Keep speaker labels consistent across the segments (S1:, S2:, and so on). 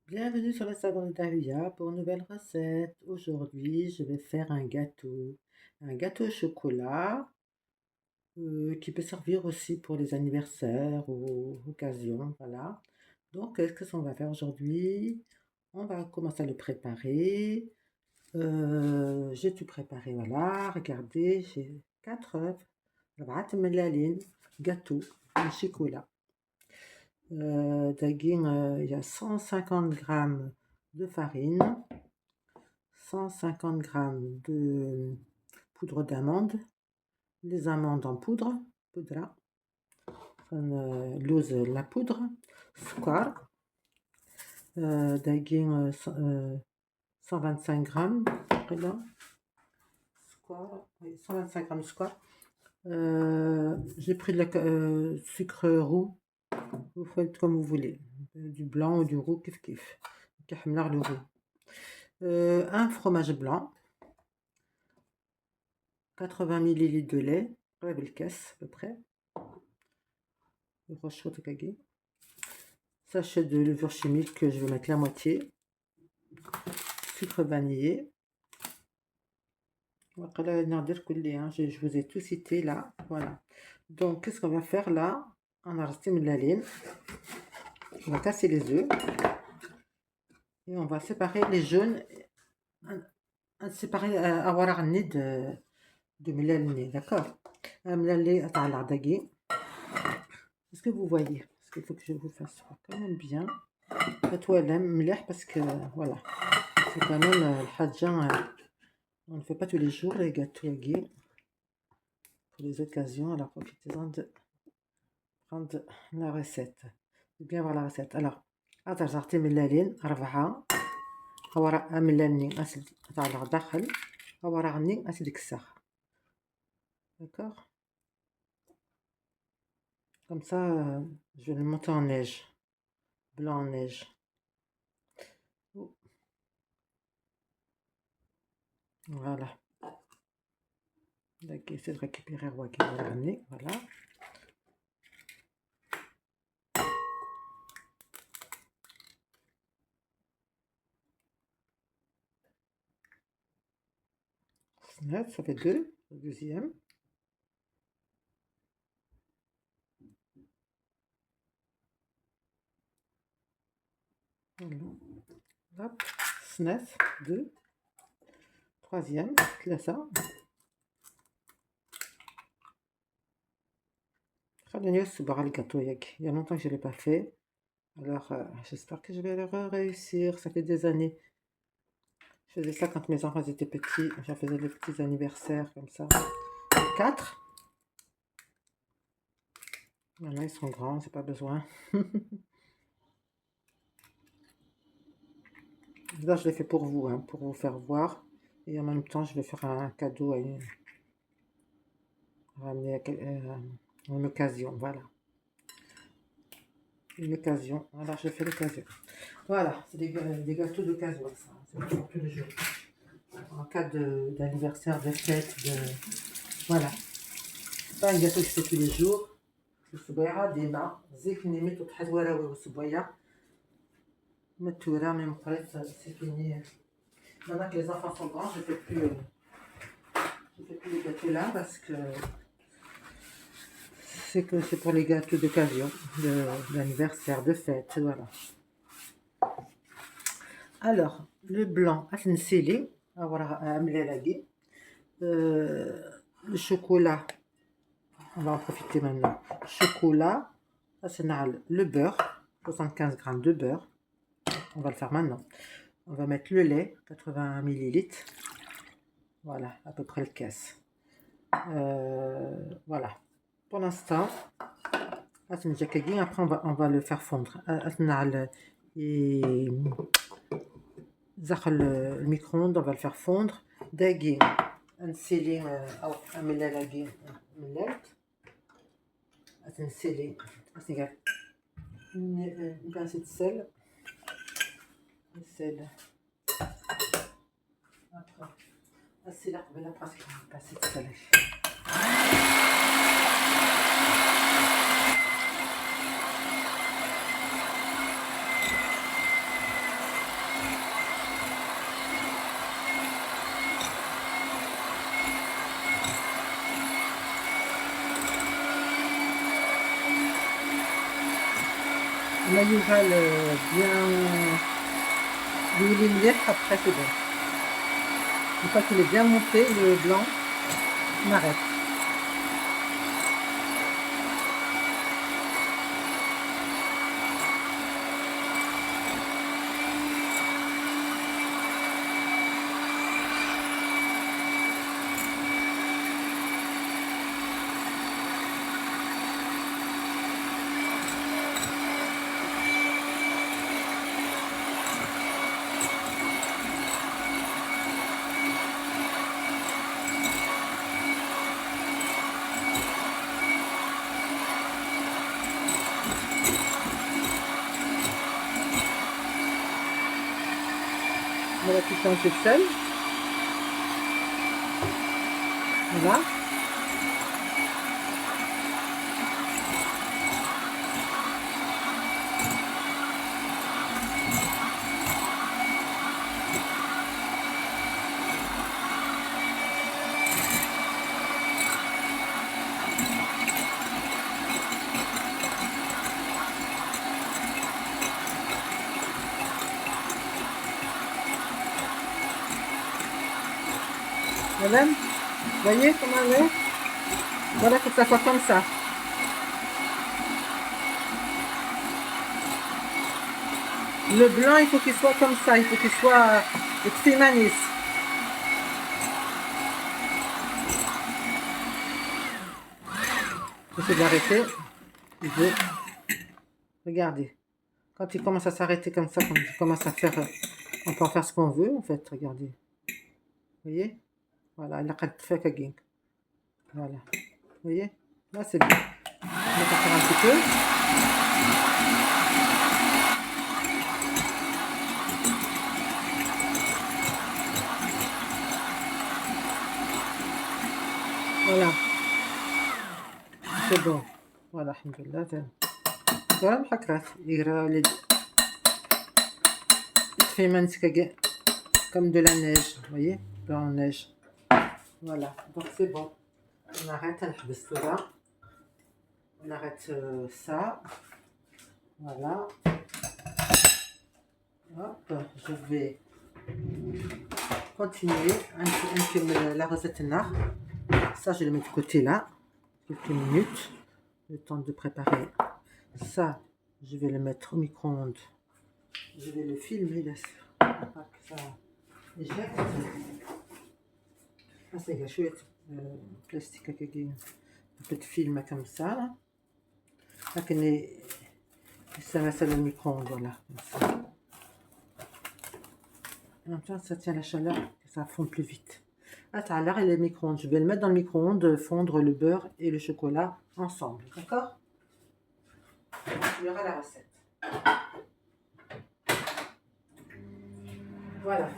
S1: Bienvenue sur le salon de Dahlia pour une nouvelle recette. Aujourd'hui, je vais faire un gâteau au chocolat qui peut servir aussi pour les anniversaires ou occasions. Voilà. Donc, qu'est-ce qu'on va faire aujourd'hui? On va commencer à le préparer. J'ai tout préparé. Voilà. Regardez, j'ai 4 œufs, 4 ملالين, gâteau au chocolat. Il y a 150 grammes de farine, 150 grammes de poudre d'amande, les amandes en poudre, لوز la poudre, سكر, دايقين 125 grammes, تقريبا سكر, oui, 125 grammes de sucre. J'ai pris sucre roux, vous faites comme vous voulez, du blanc ou du roux, kiff. كحملار le roux. Un fromage blanc, 80 ml de lait, بالكاس à peu près, sachet de levure chimique que je vais mettre la moitié, sucre vanillé. Je vous ai tout cité là, voilà. Donc qu'est-ce qu'on va faire là? On a resté de la laine, on va casser les œufs et on va séparer les jaunes, séparer à ورق الند de ملالي, d'accord. ملالي تاع العداقي. Est-ce que vous voyez? Parce qu'il faut que je vous fasse quand même bien. Faites-toi مليح parce que voilà, c'est quand même الحاجة, on ne fait pas tous les jours les gâteaux agués pour les occasions. Alors profitez-en de prendre la recette, de bien voir la recette. Alors زرتي ملالين 4 أوراق ملالين أسد تاع الداخل, أوراق النين أسد كساخ, d'accord. Comme ça, je vais le monter en neige, blanc en neige. Voilà. Donc, essayer de récupérer voilà. Ça fait 2, le deuxième. Voilà. Hop, snef, 2. Troisième, là ça. Il y a longtemps que je ne l'ai pas fait. Alors, j'espère que je vais le réussir. Ça fait des années. Je faisais ça quand mes enfants étaient petits. Je faisais des petits anniversaires comme ça. 4. Voilà, ils sont grands, c'est pas besoin. Là, je l'ai fait pour vous, hein, pour vous faire voir. Et en même temps, je vais faire un cadeau à une occasion. Voilà. Une occasion. Alors, je fais l'occasion. Voilà, c'est des gâteaux d'occasion, ça. C'est pas pour tous les jours. En cas d'anniversaire, de fête, voilà. Pas un gâteau que je fais tous les jours. الصبيعة ديما زيك نيميت وتحط وراوي والصبيع متورة من مقريت سي فيني. Maintenant que les enfants sont grands, je fais plus les gâteaux là parce que c'est pour les gâteaux d'occasion, d'anniversaire, de fête, voilà. Alors, le blanc, scellé, le chocolat, on va en profiter maintenant. Chocolat, le beurre, 75 grammes de beurre, on va le faire maintenant. On va mettre le lait, 80 ml, voilà, à peu près le caisse. Voilà. Pour l'instant, après on va le faire fondre. Le micro-ondes, on va le faire fondre. داقي نسيلي او عملنا لاقي ملات نسيلي une pincée de sel. Après السيل قبل براسك pincée de sel. mayoral bien l'huile mliح, après c'est bon. Une fois qu'il est bien monté, le blanc, on arrête. Voilà, tout un peu de sel. Voilà. Madame, vous voyez comment elle est? Voilà, il faut que ça soit comme ça. Le blanc, il faut qu'il soit comme ça, il faut qu'il soit tfimanis. J'essaie d'arrêter. Regardez. Quand il commence à s'arrêter comme ça, quand il commence à faire... on peut en faire ce qu'on veut, en fait, regardez. Vous voyez? Voilà, il a fait kaging. Voilà. Vous voyez? Là, c'est bien. On va faire un petit peu. Voilà. C'est bon. Voilà, alhamdoulilah. Voilà, الحكرات يقرا لي تفيمان comme de la neige, vous voyez, dans la neige. Voilà, donc c'est bon. On arrête, on là. On arrête ça. Voilà. Hop, je vais continuer un peu la recette nard. Ça, je le mets de côté là, quelques minutes, le temps de préparer. Ça, je vais le mettre au micro-ondes. Je vais le filmer là. Pas que ça éjecte. Ah, c'est gâchette. Plastique avec un peu de film comme ça. Là, ça va ça le micro-ondes, voilà. En même temps, ça tient la chaleur, ça fond plus vite. Attends, alors, et le micro-ondes, je vais le mettre dans le micro-ondes, fondre le beurre et le chocolat ensemble, d'accord? Tu verras la recette. Voilà.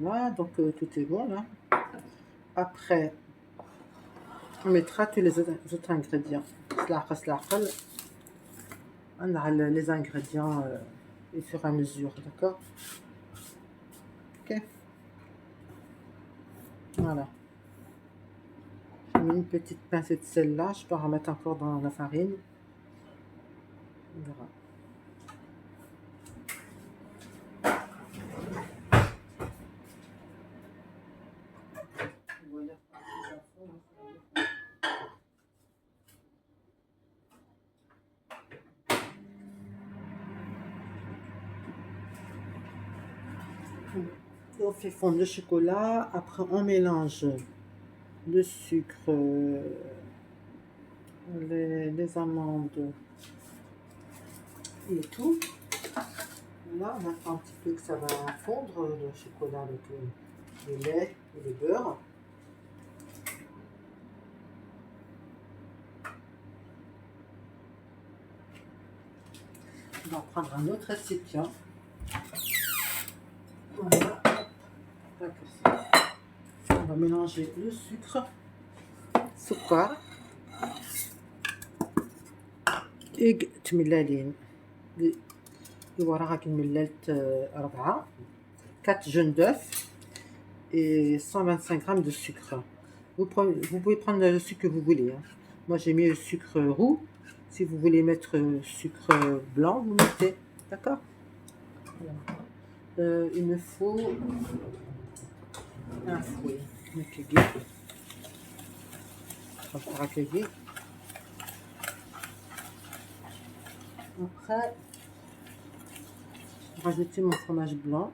S1: Voilà, donc tout est bon là. Après, on mettra tous les autres ingrédients. On a les ingrédients au fur et à mesure, d'accord? Ok. Voilà. J'ai mis une petite pincée de sel là. Je peux en remettre encore dans la farine. On verra. On fait fondre le chocolat. Après, on mélange le sucre, les amandes et tout. Là, on attend un petit peu que ça va fondre le chocolat avec le lait et le beurre. On va prendre un autre récipient. Voilà. On va mélanger le sucre, سكر إيج تملالين وراها ملالت 4 jaunes d'œufs et 125 g de sucre. Vous pouvez prendre le sucre que vous voulez, hein. Moi j'ai mis le sucre roux Si vous voulez mettre sucre blanc, vous mettez. D'accord? Il me faut un fouet. Encore accueilli. Après, rajouter mon fromage blanc.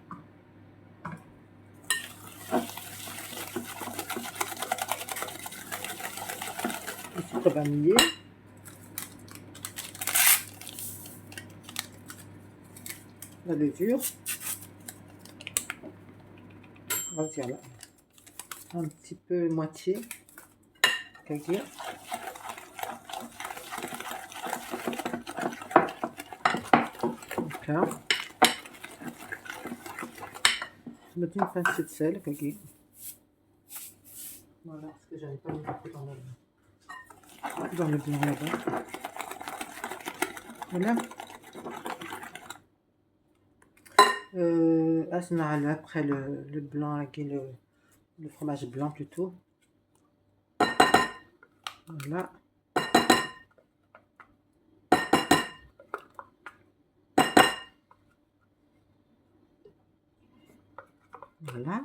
S1: Le sucre vanillé. La levure. Voilà. Un petit peu moitié. D'accord. Je mets une pincée de sel. Voilà, parce que j'avais pas mis dans le blanc là-bas. Voilà. Après le blanc, le fromage blanc plutôt. Voilà. Voilà.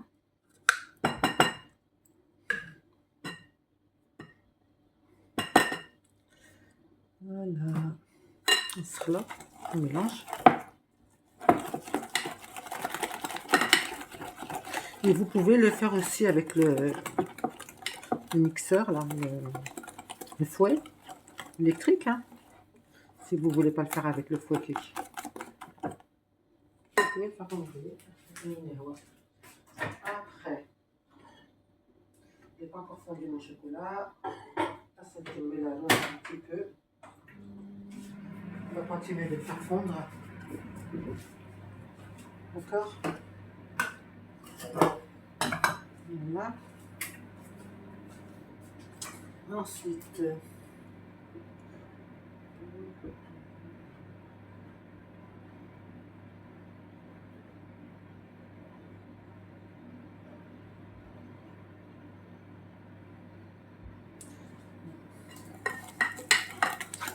S1: Voilà. On se relâche, on mélange. Et vous pouvez le faire aussi avec le mixeur, là, le fouet électrique, hein, si vous voulez pas le faire avec le fouet cake. Vous pouvez le faire comme vous voulez. Après, je n'ai pas encore fondu mon chocolat. Là, ça me mélange un petit peu. On va continuer de le faire fondre. D'accord? Voilà. Ensuite,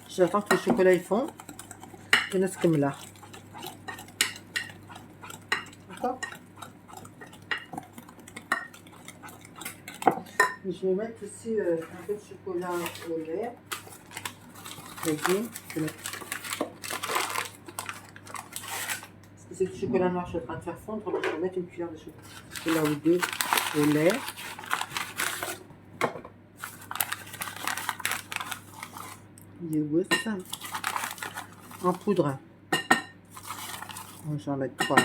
S1: j'attends que le chocolat il fond. Et là, c'est comme là. D'accord? Je vais mettre aussi un peu de chocolat au lait. Parce que c'est du chocolat noir que je suis en train de faire fondre. Donc je vais mettre une cuillère de chocolat ou deux au lait. En poudre. Je vais en mettre 3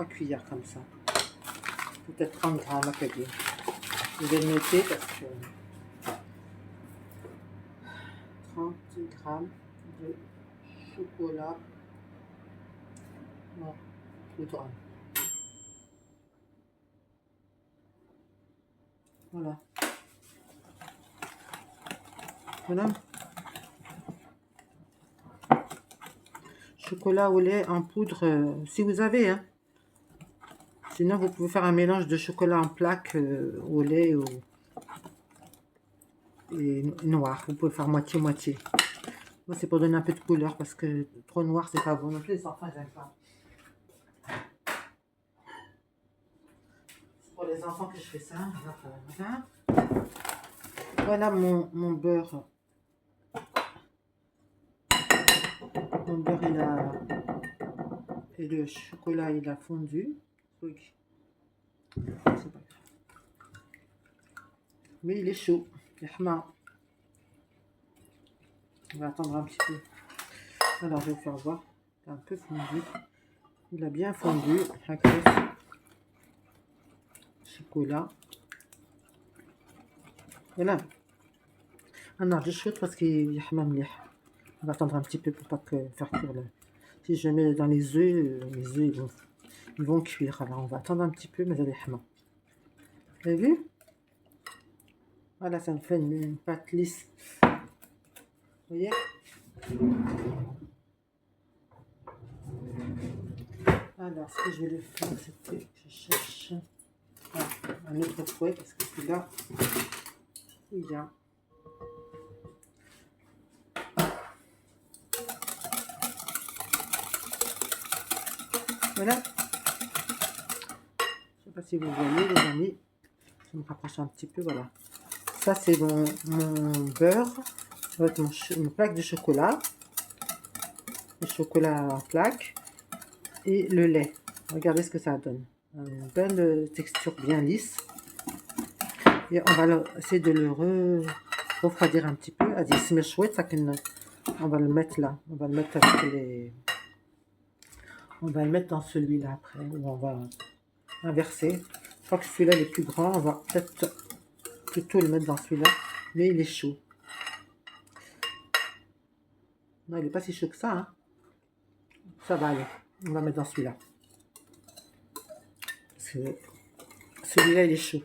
S1: cuillères comme ça. Peut-être 30 grammes à cahier. Je vais le noter parce que 30 grammes de chocolat en poudre. Voilà. Voilà. Chocolat au lait en poudre, si vous avez, hein. Sinon, vous pouvez faire un mélange de chocolat en plaques au lait et noir. Vous pouvez faire moitié-moitié. Moi, c'est pour donner un peu de couleur parce que trop noir, c'est pas bon. Non plus, les enfants, ils n'aiment pas. C'est pour les enfants que je fais ça. Voilà mon beurre. Mon beurre, et le chocolat, il a fondu. Oui. C'est pas grave. Mais il est chaud. On va attendre un petit peu. Alors, je vais vous faire voir. Il a un peu fondu. Il a bien fondu. Chocolat. Voilà. Ah non, je chouette parce qu'il y a hamam mlih. On va attendre un petit peu pour pas faire cuire le. Si je mets dans les œufs ils vont cuire. Alors on va attendre un petit peu, mais elle est hamam. Vous avez vu? Voilà, ça me fait une pâte lisse. Vous voyez? Alors, ce que je vais le faire, c'est que je cherche un autre fouet parce que celui-là, il y a. Voilà. Je sais pas si vous voyez, les amis. Je me rapproche un petit peu, voilà. Ça, c'est mon beurre avec mon plaque de chocolat. Le chocolat en plaque et le lait. Regardez ce que ça donne. Une belle texture bien lisse. Et on va essayer de le refroidir un petit peu. On va le mettre là. On va le mettre avec on va le mettre dans celui-là après. Où on va inverser. Je crois que celui-là est plus grand. On va peut-être plutôt le mettre dans celui-là. Mais il est chaud. Non, il n'est pas si chaud que ça. Hein. Ça va aller. On va mettre dans celui-là. Celui-là, il est chaud.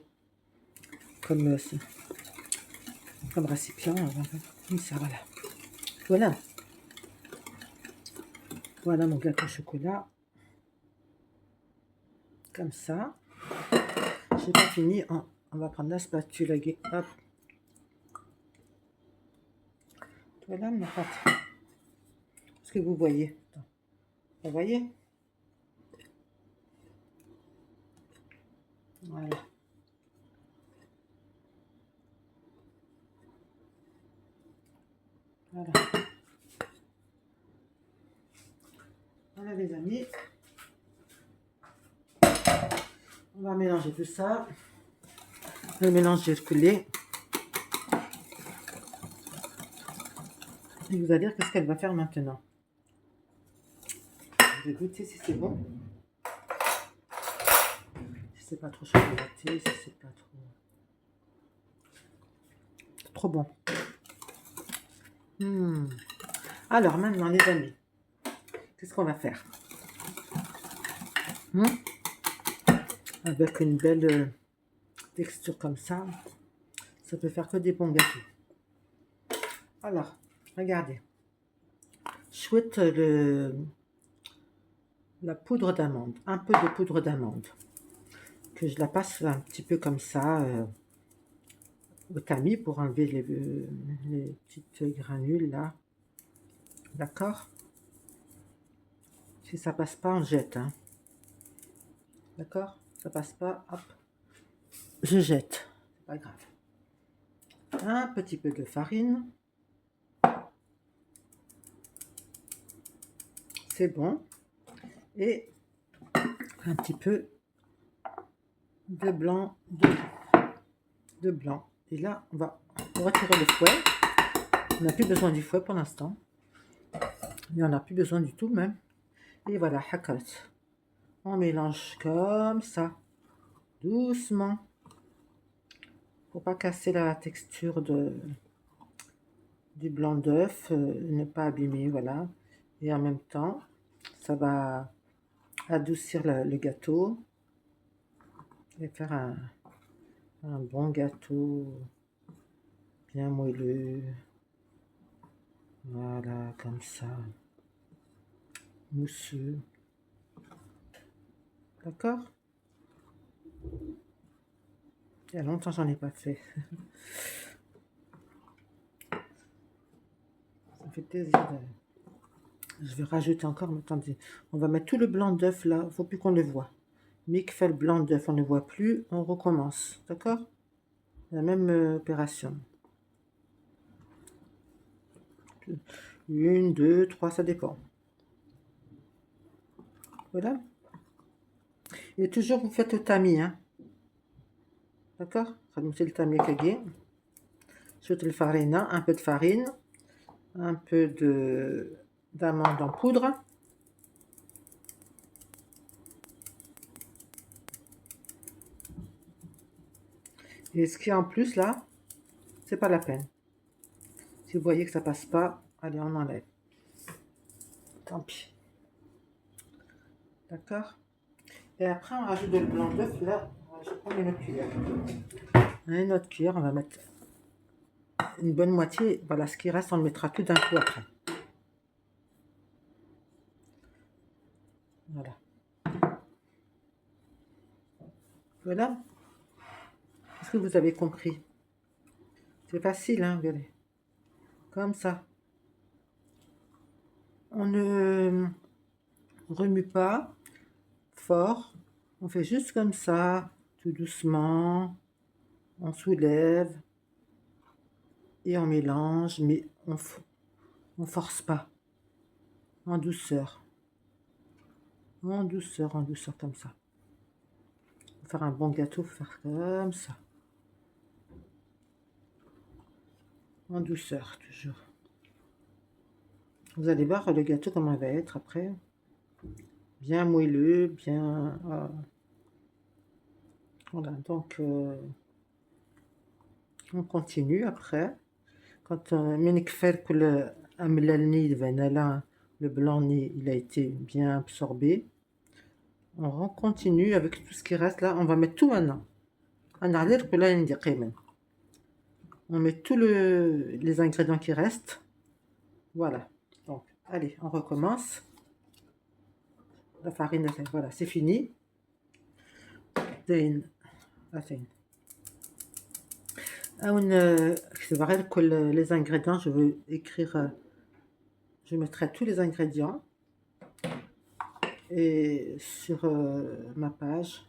S1: Comme récipient. Comme ça, voilà. Voilà. Voilà mon gâteau au chocolat. Comme ça. J'ai pas fini. On va prendre la spatule. Hop. Voilà ma pâte. Est-ce que vous voyez? Vous voyez? Voilà. Voilà. Voilà les amis. On va mélanger tout ça. Le mélange circulé. Et vous allez dire qu'est-ce qu'elle va faire maintenant. Je vais goûter si c'est bon. Si c'est pas trop chocolaté, si c'est pas trop bon. Alors maintenant les amis, qu'est-ce qu'on va faire? Avec une belle texture comme ça peut faire que des bons gâteaux. Alors, regardez. Je souhaite la poudre d'amande, un peu de poudre d'amande, que je la passe un petit peu comme ça au tamis pour enlever les petites granules là. D'accord? Si ça passe pas, on jette. Hein. D'accord? Ça passe pas, hop, je jette. C'est pas grave. Un petit peu de farine. C'est bon. Et un petit peu de blanc. De blanc. Et là, on va retirer le fouet. On n'a plus besoin du fouet pour l'instant. Mais on n'a plus besoin du tout même. Et voilà, hakat. On mélange comme ça. Doucement. Pour pas casser la texture du blanc d'œuf. Ne pas abîmer, voilà. Et en même temps, ça va adoucir le gâteau. Et faire un bon gâteau bien moelleux. Voilà, comme ça. Mousseux. D'accord? Il y a longtemps j'en ai pas fait. Ça fait plaisir. Je vais rajouter encore, mais attendez. On va mettre tout le blanc d'œuf là. Il ne faut plus qu'on le voit. Mais qui fait le blanc d'œuf, on ne le voit plus. On recommence. D'accord? La même opération. 1, 2, 3, ça dépend. Voilà. Et toujours vous faites au tamis, hein. D'accord? C'est le tamis kagé. Sur le farina, un peu de farine, un peu d'amande en poudre. Et ce qui est en plus là, c'est pas la peine. Si vous voyez que ça passe pas, allez, on enlève. Tant pis. D'accord? Et après, on rajoute le blanc d'œuf. Là, je prends une autre cuillère. Une autre cuillère, on va mettre une bonne moitié. Voilà, ce qui reste, on le mettra tout d'un coup après. Voilà. Voilà. Est-ce que vous avez compris? C'est facile, hein, regardez. Comme ça. On ne remue pas. fort. On fait juste comme ça, tout doucement. On soulève et on mélange, mais on force pas. En douceur. En douceur, comme ça. Pour faire un bon gâteau, faut faire comme ça. En douceur, toujours. Vous allez voir le gâteau comment il va être après. Bien moelleux, bien... voilà, donc on continue après. Quand fait que le blanc il a été bien absorbé, on continue avec tout ce qui reste là. On va mettre tout maintenant. On met tous les ingrédients qui restent. Voilà. Donc, allez, on recommence. La farine, voilà, c'est fini. C'est vrai que les ingrédients, je veux écrire, je mettrai tous les ingrédients et sur ma page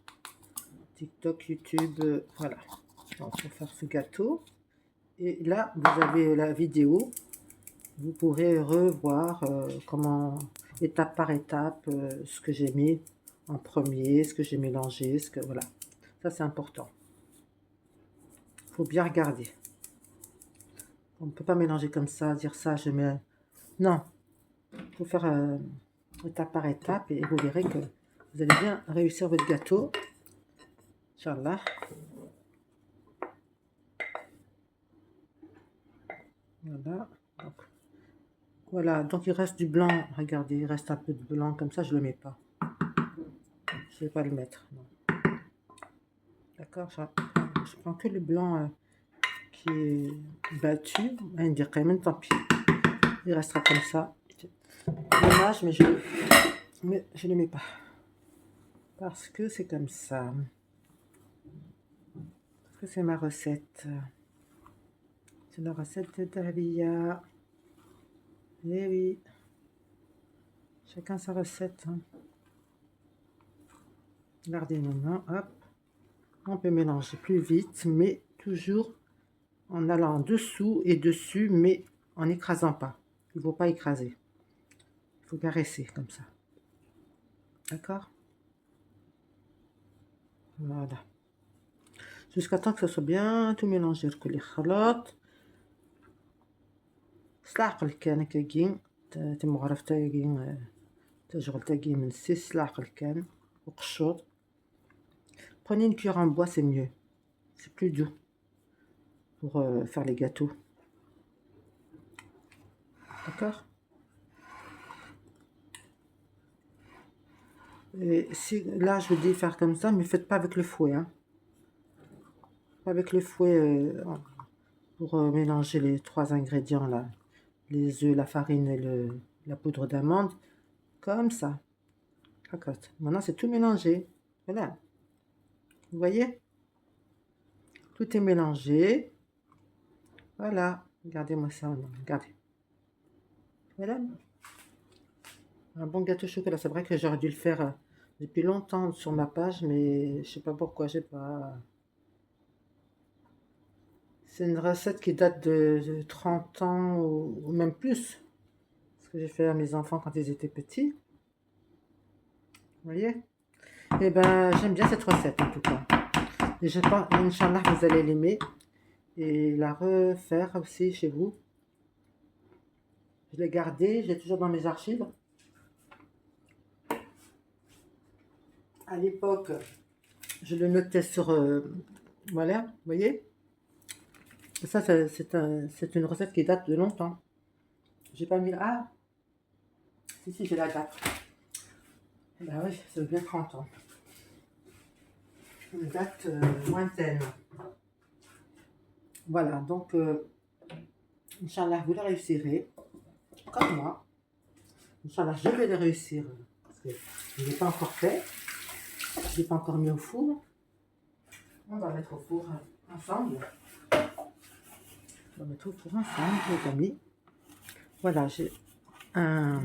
S1: TikTok, YouTube, voilà. Donc, pour faire ce gâteau. Et là, vous avez la vidéo. Vous pourrez revoir comment, étape par étape, ce que j'ai mis en premier, ce que j'ai mélangé, voilà. Ça, c'est important. Il faut bien regarder. On ne peut pas mélanger comme ça, dire ça, je mets... Non, il faut faire étape par étape et vous verrez que vous allez bien réussir votre gâteau. Inch'Allah. Voilà. Voilà, donc il reste du blanc. Regardez, il reste un peu de blanc comme ça, je ne le mets pas. Je ne vais pas le mettre. D'accord, je prends que le blanc qui est battu. Tant pis. Il restera comme ça. Dommage, mais je ne le mets pas. Parce que c'est comme ça. Parce que c'est ma recette. C'est la recette de Dahlia. Eh oui. Chacun sa recette. Hein. Regardez maintenant. Hop. On peut mélanger plus vite, mais toujours en allant dessous et dessus, mais en n'écrasant pas. Il ne faut pas écraser. Il faut caresser comme ça. D'accord? Voilà. Jusqu'à temps que ça soit bien tout mélangé. كل خلاط سلاعقل كان كاين تم غرفتا كاين تشغل تاكين من 6 سلاعقل كان وقشور. Prenez une cuillère en bois, c'est mieux. C'est plus doux pour faire les gâteaux. D'accord? Et si, là, je vous dis faire comme ça, mais faites pas avec le fouet. Hein. Pas avec le fouet pour mélanger les 3 ingrédients là. Les œufs, la farine et la poudre d'amande. Comme ça. D'accord. Maintenant, c'est tout mélangé. Voilà. Vous voyez? Tout est mélangé. Voilà. Regardez-moi ça. Regardez. Voilà. Un bon gâteau au chocolat. C'est vrai que j'aurais dû le faire depuis longtemps sur ma page, mais je sais pas pourquoi j'ai pas... C'est une recette qui date de 30 ans ou même plus. Ce que j'ai fait à mes enfants quand ils étaient petits. Vous voyez? Eh ben, j'aime bien cette recette en tout cas. Et je pense, Inch'Allah, vous allez l'aimer et la refaire aussi chez vous. Je l'ai gardée, j'ai toujours dans mes archives. À l'époque, je le notais sur... voilà, vous voyez? Et ça, c'est une recette qui date de longtemps. J'ai pas mis... Ah! Si, j'ai la date. Ben oui, ça fait bien 30 ans. Une date lointaine. Voilà, donc, Inch'Allah, vous le réussirez. Comme moi. Inch'Allah, je vais le réussir. Parce que je ne l'ai pas encore fait. Je ne l'ai pas encore mis au four. On va mettre au four ensemble. On va mettre au four ensemble, les amis. Voilà, j'ai un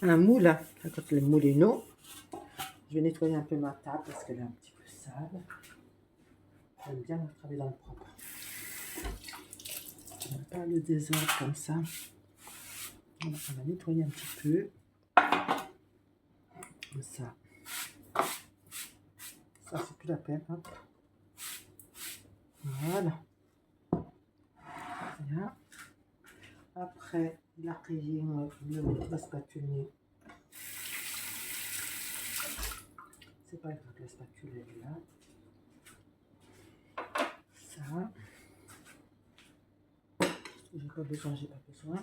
S1: moule. Quand le moulineau. Je vais nettoyer un peu ma table parce qu'elle est un petit peu sale. J'aime bien travailler dans le propre. J'aime pas le désordre comme ça. Voilà, on va nettoyer un petit peu. Comme ça. Ça, c'est plus la peine. Hop. Voilà. Bien. Après, la rayure, la spatule. C'est pas grave, la spatule elle est là. Ça. J'ai pas besoin, j'ai pas besoin.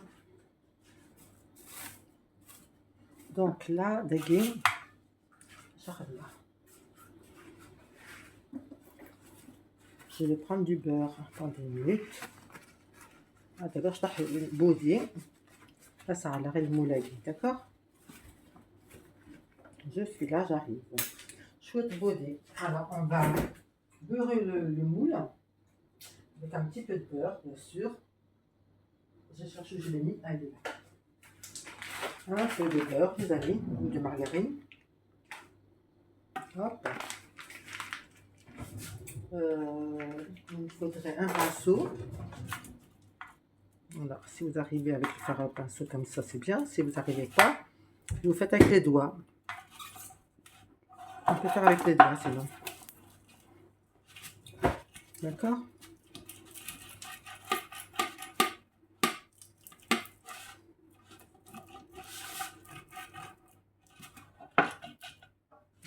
S1: Donc là, دقيق شغلة. Je vais prendre du beurre. Attendez une minute. D'abord, je vais le bouillir. Là, ça a l'air de moulagui, d'accord? Je suis là, j'arrive. Chouette bouillir. Alors, on va beurrer le moule avec un petit peu de beurre, bien sûr. J'ai cherché, je l'ai mis. Allez là. Un peu de beurre, les amis, ou de margarine. Hop. Il faudrait un pinceau. Voilà, si vous arrivez avec le faire un pinceau comme ça, c'est bien. Si vous n'arrivez pas, vous faites avec les doigts. On peut faire avec les doigts, sinon. D'accord?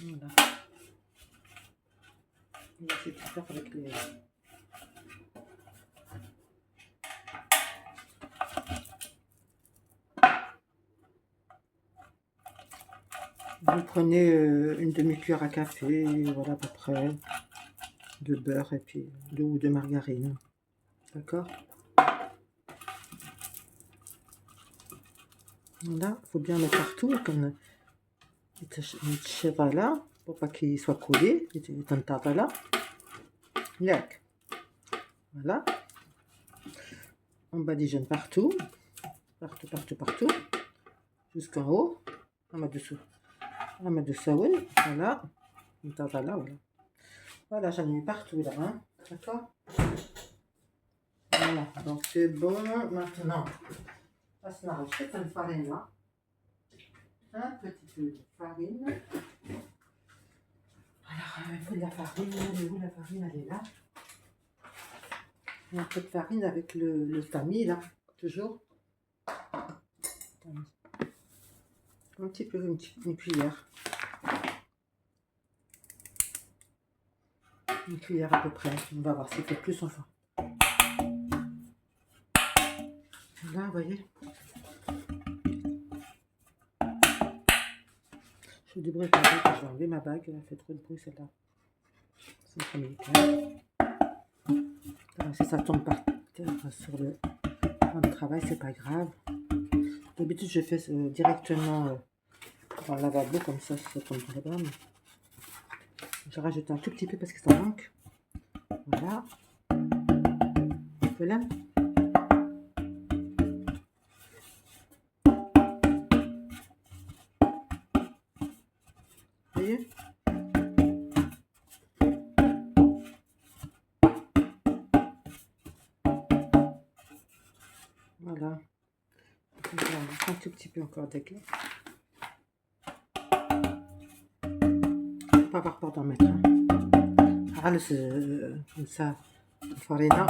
S1: Voilà. On va essayer de faire avec les... Vous prenez une demi-cuillère à café, voilà à peu près, de beurre et puis ou de margarine. D'accord? Voilà, il faut bien mettre partout, comme là, pour pas qu'il soit collé. Là. Voilà. On badigeonne partout, partout, jusqu'en haut. On met dessous. On met dessous, voilà. Voilà. Voilà, j'en ai mis partout là, hein. D'accord? Voilà, donc c'est bon. Maintenant, on va rajouter une farine là. Un petit peu de farine. Alors, il faut de la farine. Où la farine, elle est là. Un peu de farine avec le tamis là, toujours. Un petit peu, une cuillère. Une cuillère à peu près. On va voir si c'est plus enfin. Là, vous voyez. Je fais du bruit avec ma bague. Je vais enlever ma bague. Elle a fait trop de bruit celle-là. C'est américain. Si ça tombe par terre sur le travail, c'est pas grave. D'habitude, je fais directement dans le lavabo, comme ça tomberait pas. Je rajoute un tout petit peu parce que ça manque. Voilà. Voilà. Vous voyez? Voilà. Un tout petit peu encore d'éclat. Pas avoir peur d'en mettre. Ah, comme ça, la farina,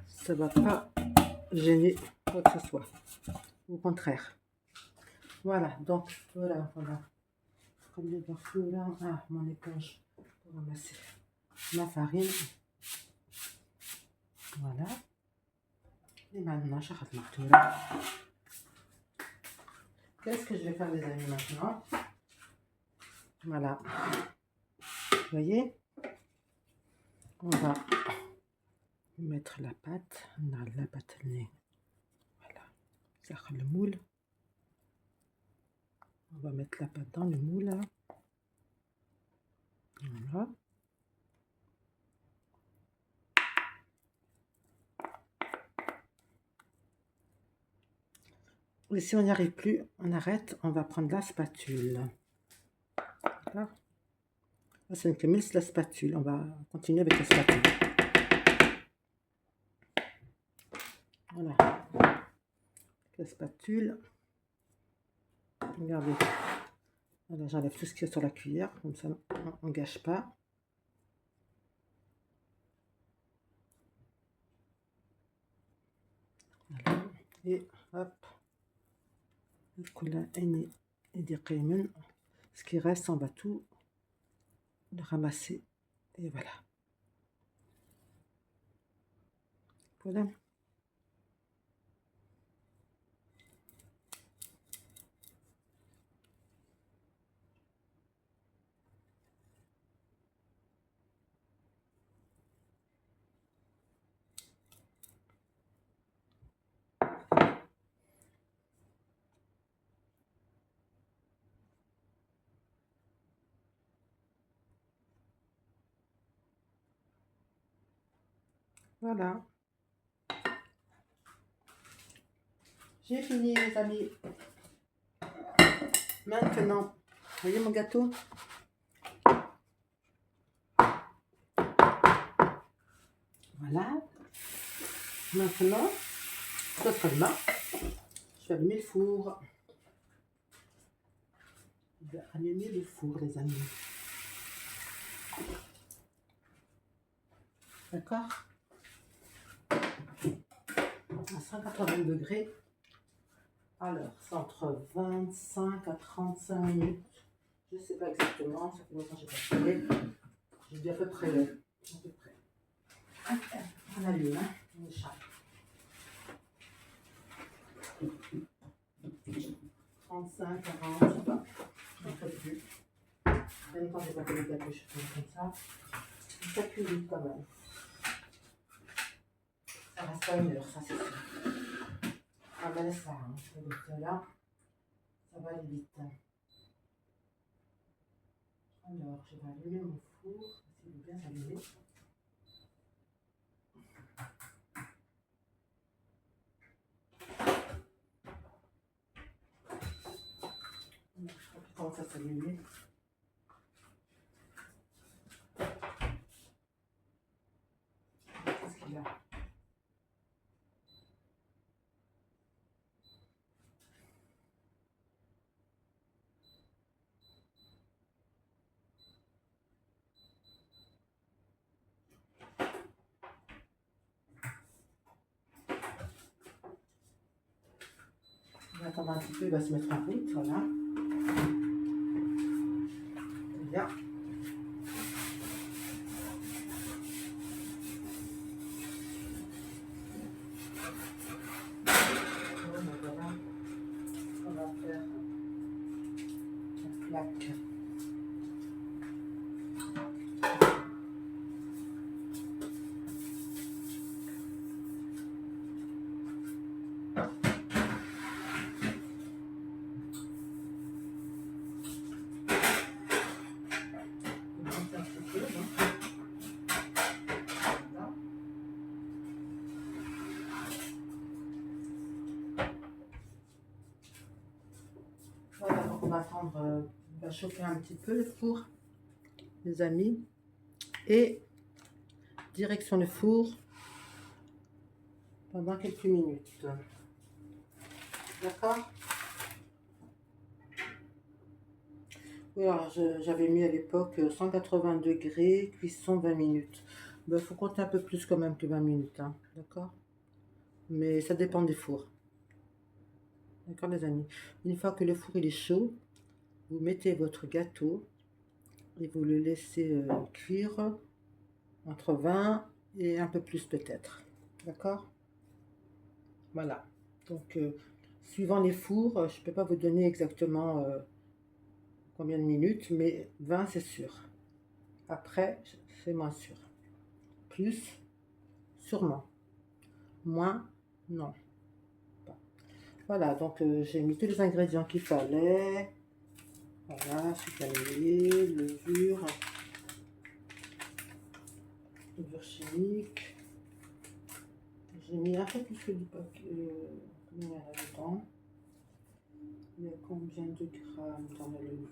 S1: ça va pas gêner quoi que ce soit. Au contraire. Voilà, donc voilà. Comme les partout là. Ah, mon éponge pour ramasser ma farine. Voilà. Et maintenant, je vais tout là. Qu'est-ce que je vais faire, les amis, maintenant? Voilà. Vous voyez? On va mettre la pâte. On a la pâte. Voilà. Ça le moule. On va mettre la pâte dans le moule. Là. Voilà. Et si on n'y arrive plus, on arrête, on va prendre la spatule. D'accord. Là, c'est une camille, c'est la spatule. On va continuer avec la spatule. Voilà. La spatule. Regardez. Voilà, j'enlève tout ce qu'il y a sur la cuillère, comme ça on ne gâche pas. Voilà. Et hop. Ce qui reste, on va tout le ramasser. Et voilà. Voilà. Voilà. J'ai fini, les amis. Maintenant, voyez mon gâteau? Voilà. Maintenant, ça sera demain. Je vais allumer le four. Je vais allumer le four, les amis. D'accord? À 180 degrés. Alors, c'est entre 25 à 35 minutes. Je ne sais pas exactement, ça fait longtemps que je n'ai pas fait. J'ai dit à peu près. On allume, hein, on échappe. 35, 40, je sais pas. Je ne sais plus. Même quand j'ai pas fait les gâteaux, je fais comme ça. Ça cuit vite quand même. Ça reste pas une heure, ça c'est sûr. Ah ben ça, hein. Là, ça va aller vite. Alors, je vais allumer mon four, s'il veut bien s'allumer. Je crois qu'il commence à s'allumer. Qu'est-ce qu'il a? On va attendre un petit peu, il va se mettre en route, voilà. Bien. Voilà. On va faire la plaque. Voilà, donc on va attendre, on va chauffer un petit peu le four, les amis. Et direction le four pendant quelques minutes. D'accord? Oui, alors j'avais mis à l'époque 180 degrés, cuisson 20 minutes. Il faut compter un peu plus quand même que 20 minutes, hein, d'accord? Mais ça dépend des fours. D'accord, les amis? Une fois que le four il est chaud, vous mettez votre gâteau et vous le laissez cuire entre 20 et un peu plus peut-être. D'accord? Voilà. Donc, suivant les fours, je ne peux pas vous donner exactement combien de minutes, mais 20 c'est sûr. Après, c'est moins sûr. Plus, sûrement. Moins, non. Voilà, donc j'ai mis tous les ingrédients qu'il fallait. Voilà, sucre vanillé, levure chimique. J'ai mis un peu plus que du papier dedans. combien de grammes dans la levure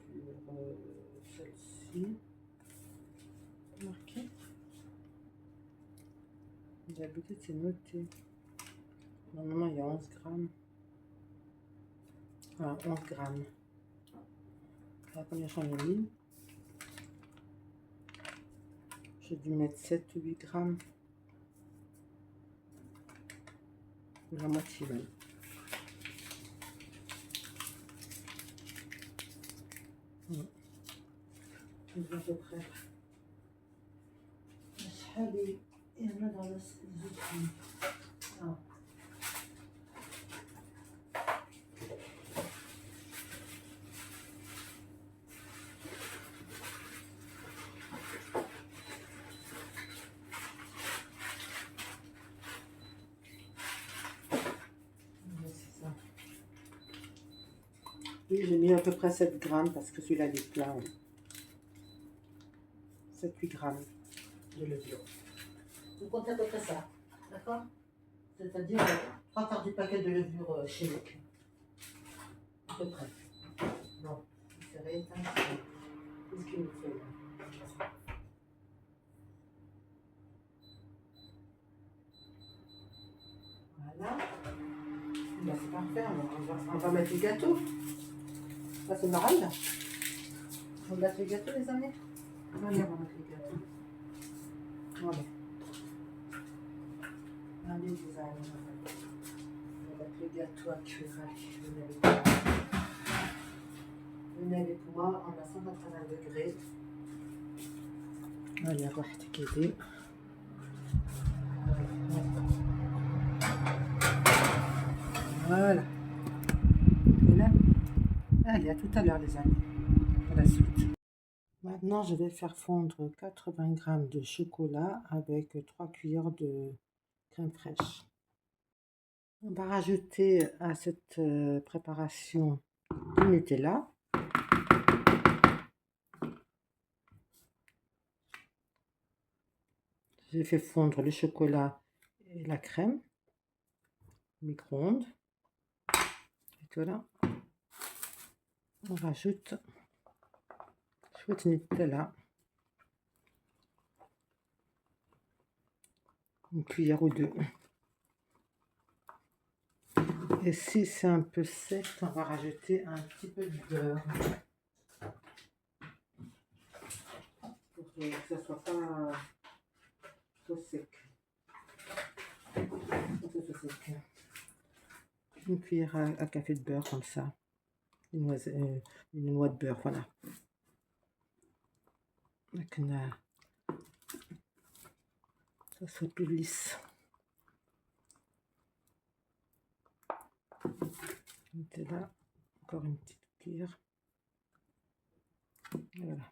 S1: celle-ci. Marqué. D'habitude, c'est noté. Normalement, il y a 11 grammes. Ah, 11 grammes. Alors, combien j'en ai mis? J'ai dû mettre 7 ou 8 grammes. Ou la moitié même. À peu près. شحال يهنا dans la زيت. Ah. Oui, j'ai mis à peu près 7 grammes parce que celui-là il est plein. 7-8 grammes de levure. Vous comptez à peu près ça, d'accord? C'est-à-dire 3/4 du paquet de levure chimique. À peu près. Bon, c'est rééteint. Qu'est-ce qu'il nous faut là? Voilà. Là, c'est parfait. On va mettre du gâteau. Ça, c'est normal là. On va mettre les gâteaux, les amis. Allez, on va mettre les gâteaux. Voilà. Allez, les amis. On va mettre les gâteaux à cuire. Venez avec moi. On a 180 degrés. Allez, واحد كيدي. Voilà. Et là, allez, à tout à l'heure, les amis. À la suite. Maintenant, je vais faire fondre 80 g de chocolat avec 3 cuillères de crème fraîche. On va rajouter à cette préparation du Nutella. J'ai fait fondre le chocolat et la crème. Micro-ondes. Et voilà. On rajoute chouette Nutella. Une cuillère ou deux. Et si c'est un peu sec, on va rajouter un petit peu de beurre. Pour que ça ne soit pas trop sec. Une cuillère à café de beurre comme ça. Une noix de beurre, voilà. Avec ça soit plus lisse. Là, encore une petite cuillère. Voilà.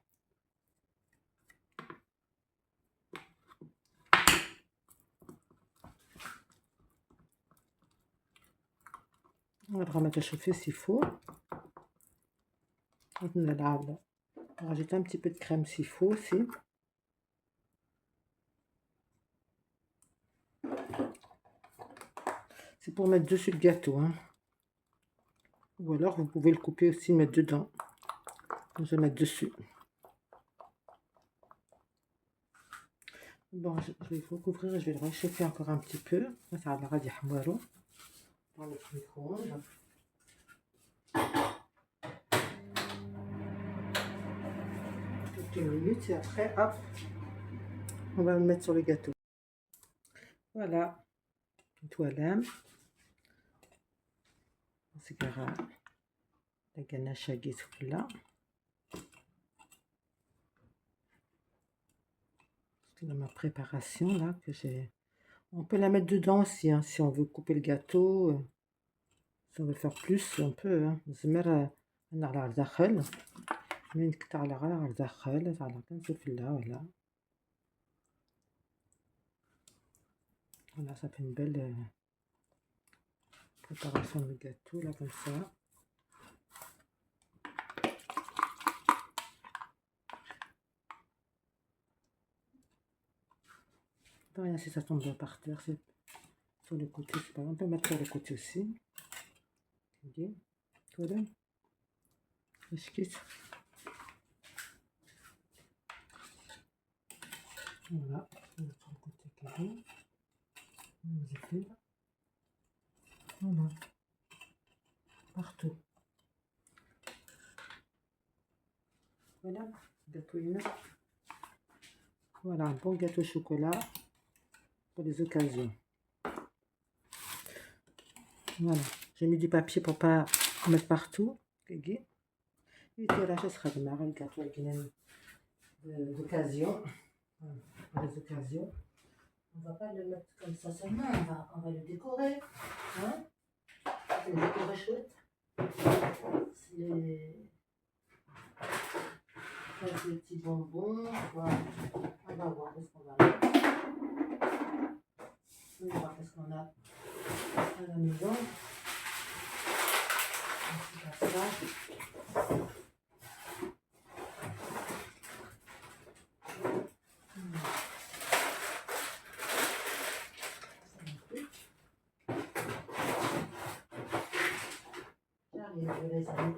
S1: On va le remettre à chauffer s'il faut. On va rajouter un petit peu de crème s'il faut aussi. C'est pour mettre dessus le gâteau. Hein. Ou alors vous pouvez le couper aussi, mettre dedans. Je vais mettre dessus. Bon, je vais recouvrir et je vais le réchauffer encore un petit peu. Ça va dire dans le micro-ondes. Quelques minutes et après, hop, on va le mettre sur le gâteau. Voilà, voilà. نصقر لقينا شاقيت كلها ma préparation là que j'ai. On peut la mettre dedans aussi hein, si on veut couper le gâteau. Si on veut faire plus, on peut. زمر أنا على الداخل من كنت على الداخل على كنشوف là voilà. Voilà, ça fait une belle préparation de gâteau là comme ça. Rien si ça tombe par terre, c'est sur le côté, c'est pas grave. On peut mettre sur le côté aussi. Okay. Voilà. Frischkiss. Voilà, notre côté cadeau. Voilà, partout. Voilà, gâteau humain. Voilà, un bon gâteau au chocolat pour les occasions. Voilà, j'ai mis du papier pour pas en mettre partout. Et là, ce sera démarrer le gâteau avec une d'occasion. Voilà, pour les occasions. On va pas le mettre comme ça seulement, on va le décorer. Hein? C'est le décorer chouette. C'est les petits bonbons. Voilà. On va voir ce qu'on va mettre. On va voir ce qu'on a à la maison. C'est ça. J'arrive, je les amis.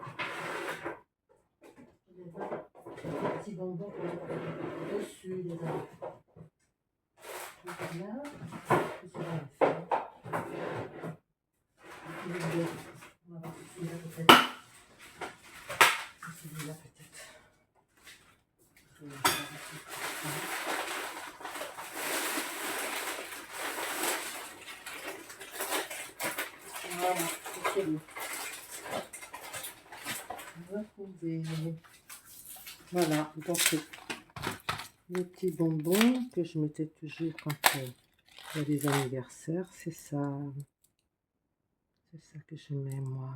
S1: Je les petits bonbons dessus, les amis. Voilà. Tout ça va le faire. On va voir si celui-là peut-être. Celui-là peut-être. Voilà, c'est bon. Retrouver. Voilà, donc les petits bonbons que je mettais toujours quand il y a des anniversaires, c'est ça. C'est ça que je mets moi.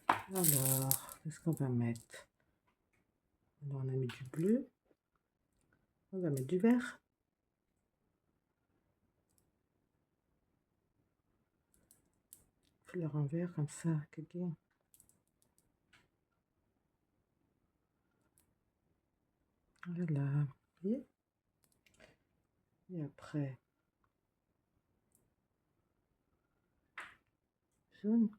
S1: Alors, qu'est-ce qu'on va mettre? Alors, on a mis du bleu. On va mettre du vert. Fleur en vert comme ça, quelqu'un. Voilà. Et après, jaune.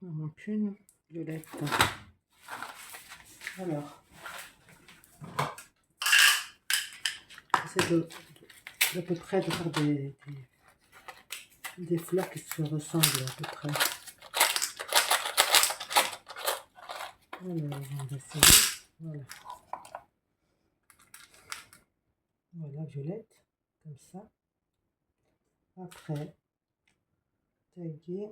S1: Il en manque une, violette. Alors, j'essaie d'à peu près de faire des fleurs qui se ressemblent à peu près. Alors, on va essayer. Voilà. Voilà, violette, comme ça. Après, taguer.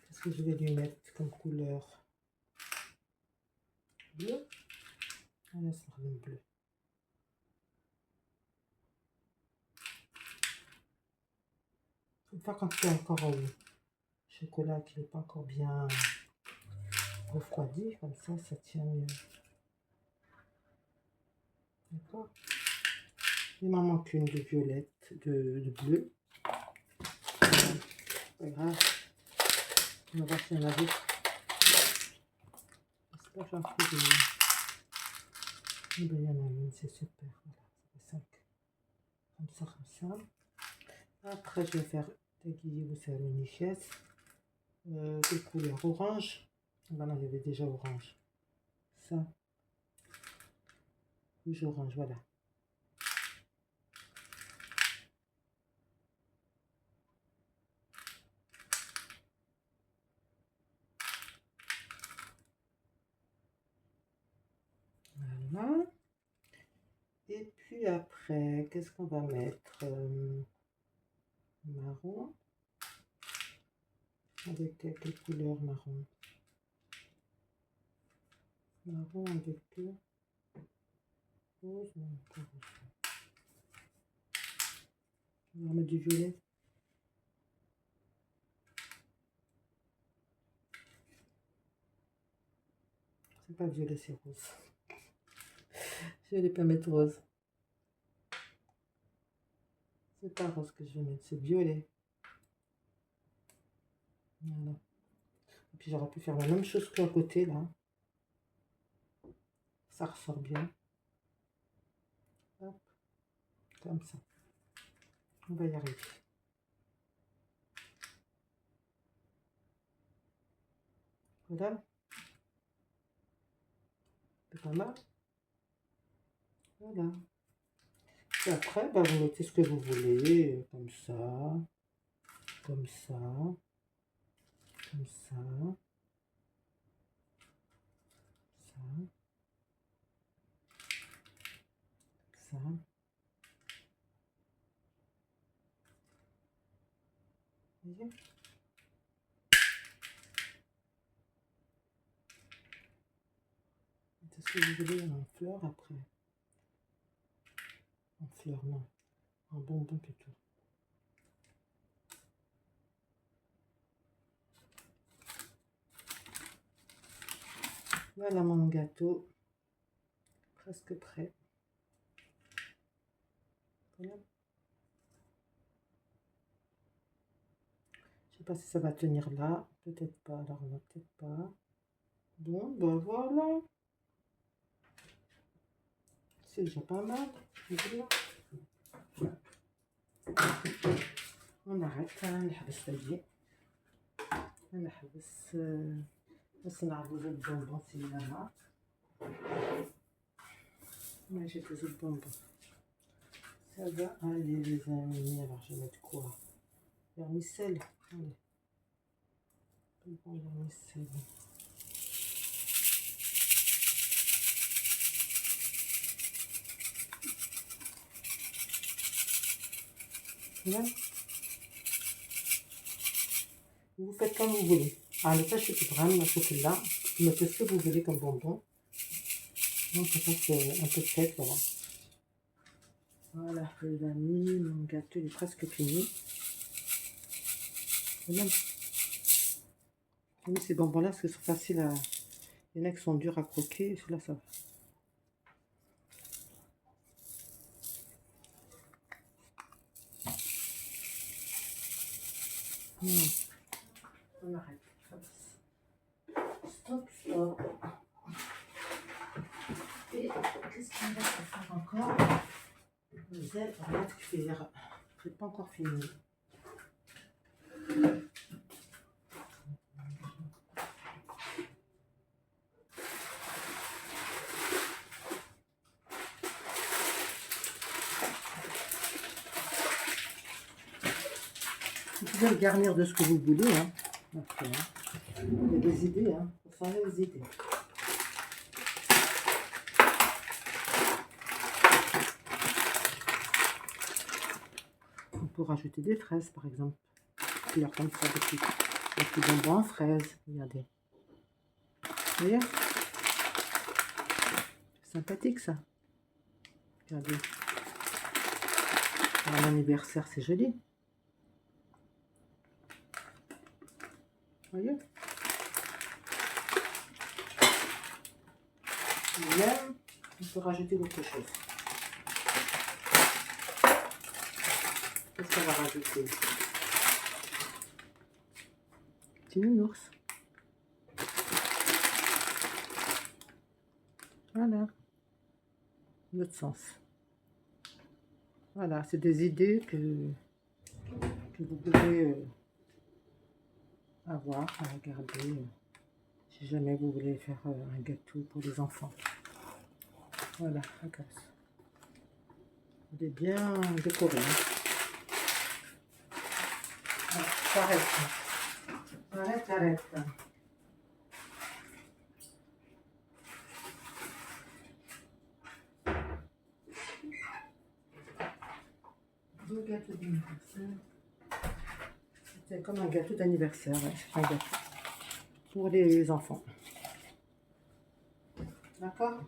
S1: Qu'est-ce que je vais lui mettre comme couleur? Bleu. On laisse le bleu. Une fois quand il y a encore au chocolat qui n'est pas encore bien refroidi, comme ça tient mieux. D'accord? Il m'en manque une de violette, de bleu. Pas grave. On va voir s'il y en a d'autres. J'espère que j'en trouve une. Eh bien, il y en a une, c'est super. Voilà, ça fait 5. Comme ça. Après, je vais faire taguiller, vous savez, une nichesse. De couleur orange. Voilà, il y avait déjà orange. Ça. Rouge orange, voilà. Voilà. Et puis après, qu'est-ce qu'on va mettre? Marron. Avec quelle couleur marron? Marron avec rose, non, pas rose. On va mettre du violet. C'est pas violet, c'est rose. Je vais pas mettre rose. C'est pas rose que je vais mettre, c'est violet. Voilà. Et puis j'aurais pu faire la même chose qu'à côté, là. Ça ressort bien. Hop, comme ça. On va y arriver. Voilà. C'est pas mal. Voilà. Et après, bah, vous mettez ce que vous voulez, comme ça, comme ça, comme ça, ça, ça. Vous voyez? Mettez ce que vous voulez en fleurs après. En fleurs, non. En bonbon plutôt. Voilà mon gâteau. Presque prêt. Voilà. Je sais pas si ça va tenir là. Peut-être pas. Alors on va peut-être pas. Bon, ben voilà. C'est déjà pas mal. Voilà. On arrête. نحبس تجي. نحبس بس نعرفوا زوج بونبون سينما. ماشي زوج بونبون. Ça va aller les amis. Alors je vais mettre quoi? Vermicelle. Allez. Bon, vermicelle. Voilà. Vous faites comme vous voulez. Alors ça c'est vraiment chocolat. Vous mettez ce que vous voulez comme bonbon. Donc ça c'est un peu de tête là. Voilà les amis, mon gâteau il est presque fini. Voilà. J'ai mis ces bonbons là parce que c'est facile à... Il y en a qui sont durs à croquer, celui-là ça va. On arrête. Stop, stop. Et qu'est-ce qu'il me reste à faire encore? Les ailes, on va cuire. Je n'ai pas encore fini. Vous pouvez le garnir de ce que vous voulez. Hein. Après, hein. Il y a des idées. Hein. Il faut faire des idées. On peut rajouter des fraises, par exemple. Couleur comme ça, des petits bonbons en fraises. Regardez. Vous voyez? Sympathique, ça. Regardez. Pour un anniversaire, c'est joli. Vous voyez? Même, on peut rajouter d'autres choses. Qu'est-ce qu'on va rajouter? Petit nounours. Voilà. L'autre sens. Voilà, c'est des idées que vous pouvez avoir à regarder si jamais vous voulez faire un gâteau pour les enfants. Voilà, regarde. Il est bien décoré. Hein. Arrête. Arrête. Le gâteau d'anniversaire. C'est comme un gâteau d'anniversaire. Ouais. Un gâteau pour les enfants. D'accord?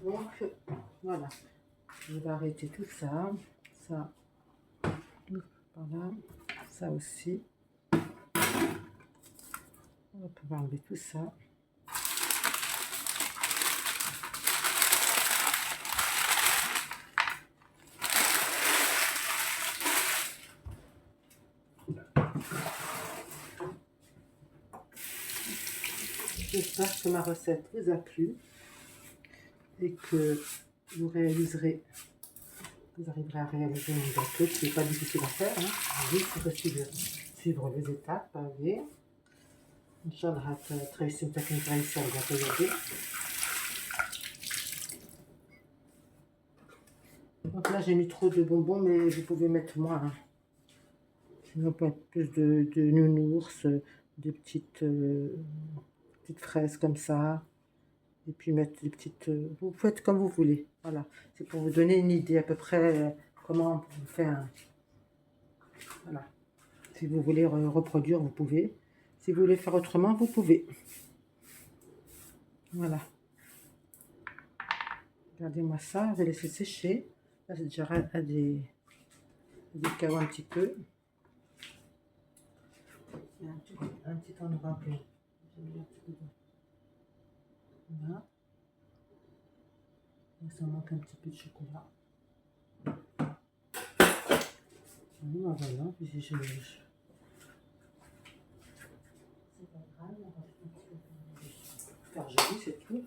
S1: Donc, voilà. Je vais arrêter tout ça. Ça, par là. Ça aussi. On va enlever tout ça. J'espère que ma recette vous a plu et que vous réaliserez, vous arriverez à réaliser un gâteau qui n'est pas difficile à faire. Hein. Juste pour suivre les étapes. Allez. Inch'Allah, تريسي متاكن تريسي الجاتو ديالي. Donc là j'ai mis trop de bonbons, mais vous pouvez mettre moins. Hein. Sinon, pas plus de nounours, des petites fraises comme ça. Et puis mettre des petites... vous faites comme vous voulez. Voilà. C'est pour vous donner une idée à peu près comment on fait un... Voilà. Si vous voulez reproduire, vous pouvez. Si vous voulez faire autrement, vous pouvez. Voilà. Regardez-moi ça. Je vais laisser sécher. Là, c'est déjà à des cailloux un petit peu. Il y a un petit endroit que j'ai mis un petit peu de... Voilà. Et ça manque un petit peu de chocolat. Voilà. Puis c'est pas grave, on va faire joli, c'est tout.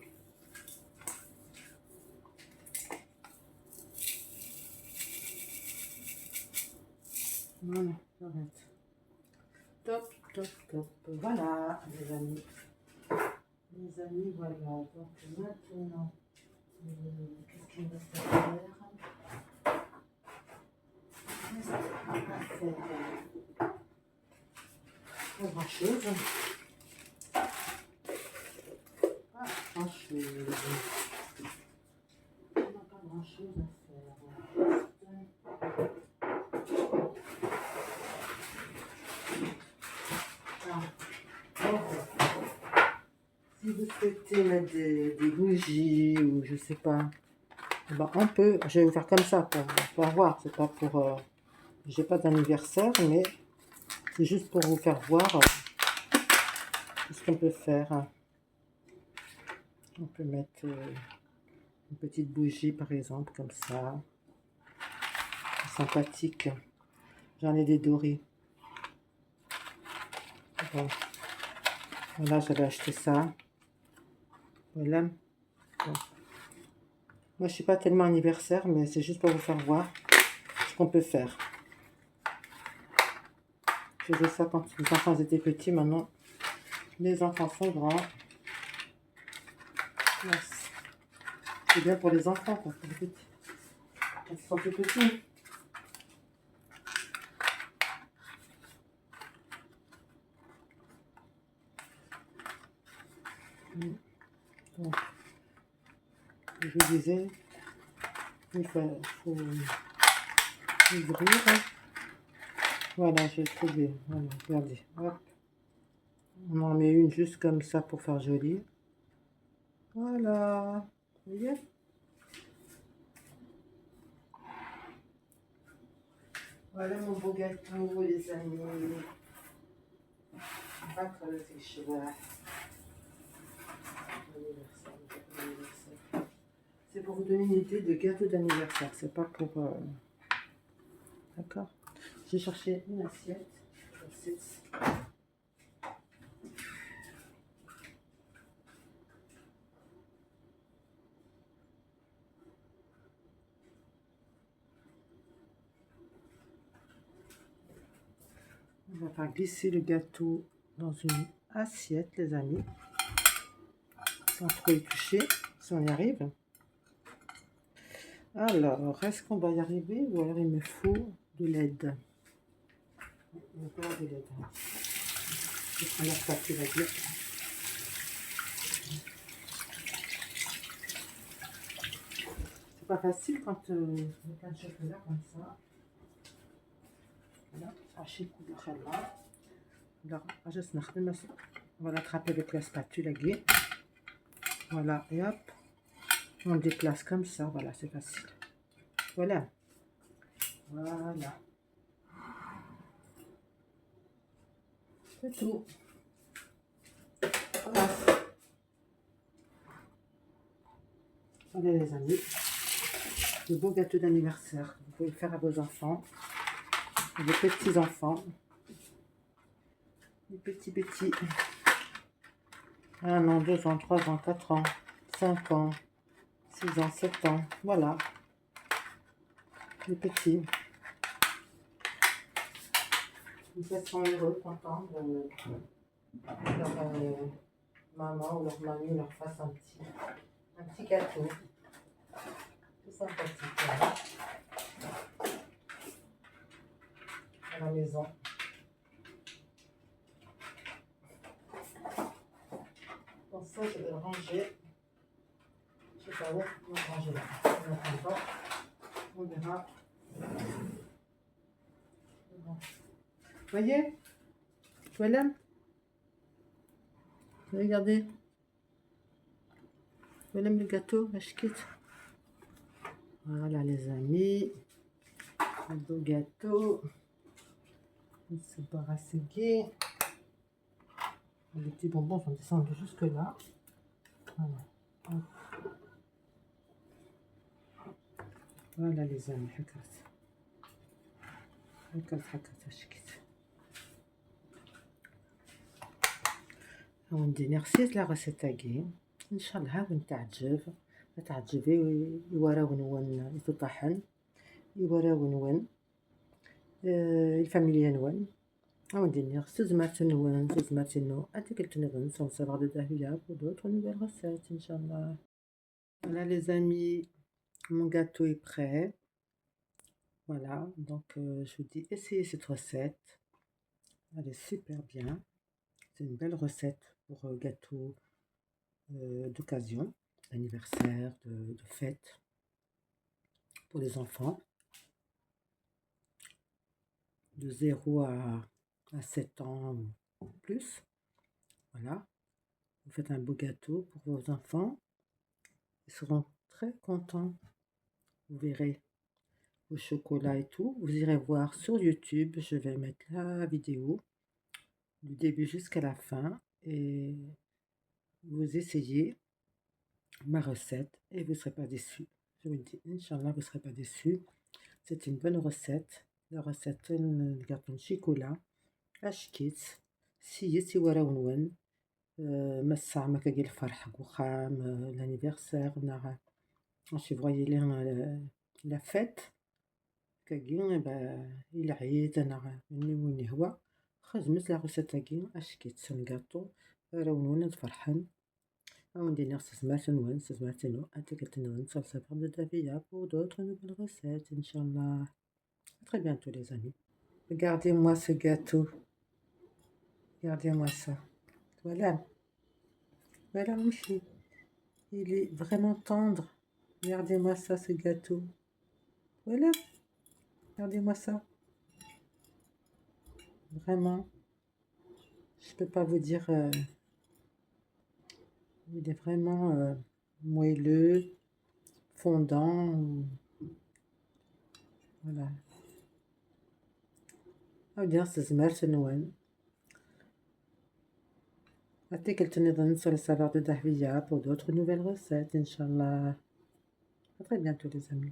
S1: Voilà, j'arrête. Top, top, top. Voilà, les amis. Les amis, voilà. Donc maintenant, qu'est-ce qu'il me reste à faire? Pas grand chose. Pas grand chose. On n'a pas grand chose à faire. Si vous souhaitez mettre des bougies ou je sais pas, ben on peut. Je vais vous faire comme ça pour voir. C'est pas pour. J'ai pas d'anniversaire, mais c'est juste pour vous faire voir ce qu'on peut faire. On peut mettre une petite bougie par exemple comme ça. Sympathique. J'en ai des dorés. Bon. Voilà, j'avais acheté ça. Voilà. Bon. Moi, je suis pas tellement anniversaire, mais c'est juste pour vous faire voir ce qu'on peut faire. Je faisais ça quand les enfants étaient petits. Maintenant, les enfants sont grands. Yes. C'est bien pour les enfants, quoi, pour les petits. Quand ils sont plus petits. Donc, je vous disais, il faut ouvrir. Voilà, j'ai trouvé. Voilà, regardez. Hop. On en met une juste comme ça pour faire joli. Voilà. Vous voyez? Voilà mon beau gâteau, les amis. Pas creusé, je vois. C'est pour vous donner une idée de gâteau d'anniversaire. C'est pas pour... D'accord. J'ai cherché une assiette. On va faire glisser le gâteau dans une assiette, les amis. Sans trop y toucher, si on y arrive. Alors, est-ce qu'on va y arriver ou alors il me faut de l'aide? Il me faut de l'aide. Je prends la spatule à dire. C'est pas facile quand il y a plein de chocolat comme ça. Voilà, on va l'attraper avec la spatule à gué. Voilà, et hop, on déplace comme ça. Voilà, c'est facile. Voilà. Voilà. C'est tout. Voilà. Voilà les amis. Le beau gâteau d'anniversaire. Vous pouvez le faire à vos enfants. À vos petits-enfants. Les petits. 1 an, 2 ans, 3 ans, 4 ans, 5 ans, 6 ans, 7 ans. Voilà, les petits. Ils sont heureux, contents de leur maman ou leur mamie leur fasse un petit gâteau. Tout sympathique, voilà, à la maison. Bon, ça, je vais le ranger. Je sais pas où, on va le ranger là. On n'attend pas. On verra. Bon. Vous voyez? Voilà. Regardez. Voilà le gâteau, la chiquette. Voilà les amis. Un beau gâteau. C'est pas assez gai. Les petits bonbons sont descendus jusque là. Voilà. Voilà les amis. هكا شكيت. وندي نغسيت لا غسيت تاعي ان شاء الله هاون تعجبي يوراون يتطحن يوراون الفاميليا نوان وندي نغسل زمرت نو اتكلت نغن sans savoir de dahlia pour d'autres nouvelles recettes inchallah. Voilà les amis, mon gâteau est prêt. Voilà, donc je vous dis essayez cette recette, elle est super bien. C'est une belle recette pour gâteau d'occasion, d'anniversaire, de fête, pour les enfants, de 0 à 7 ans ou plus. Voilà, vous faites un beau gâteau pour vos enfants, ils seront très contents, vous verrez au chocolat et tout. Vous irez voir sur YouTube, je vais mettre la vidéo du début jusqu'à la fin et vous essayez ma recette et vous ne serez pas déçus. Je vous le dis, Inch'Allah, vous ne serez pas déçus. C'est une bonne recette. La recette de gâteau de chocolat. أشكيت سيتي ورا ونون مسا ما كاين الفرح وخام l'anniversaire نغا je voyais la fête كاين العيد نغا من هو خدمت لا recette تاعي أشكيت سن gâteau ورا ونون تفرحن On dîner ce matin, sans savoir de Davia pour d'autres nouvelles recettes, Inch'Allah. À très bientôt, les amis. Regardez-moi ce gâteau. Regardez-moi ça. Voilà. Voilà, mon chien. Il est vraiment tendre. Regardez-moi ça, ce gâteau. Voilà. Regardez-moi ça. Vraiment. Je peux pas vous dire. Il est vraiment moelleux, fondant. Voilà. On dirait que c'est Marche Noël. أعطيك التنظيم sur le savoir de Dahlia pour d'autres nouvelles recettes, Inch'Allah. À très bientôt, les amis.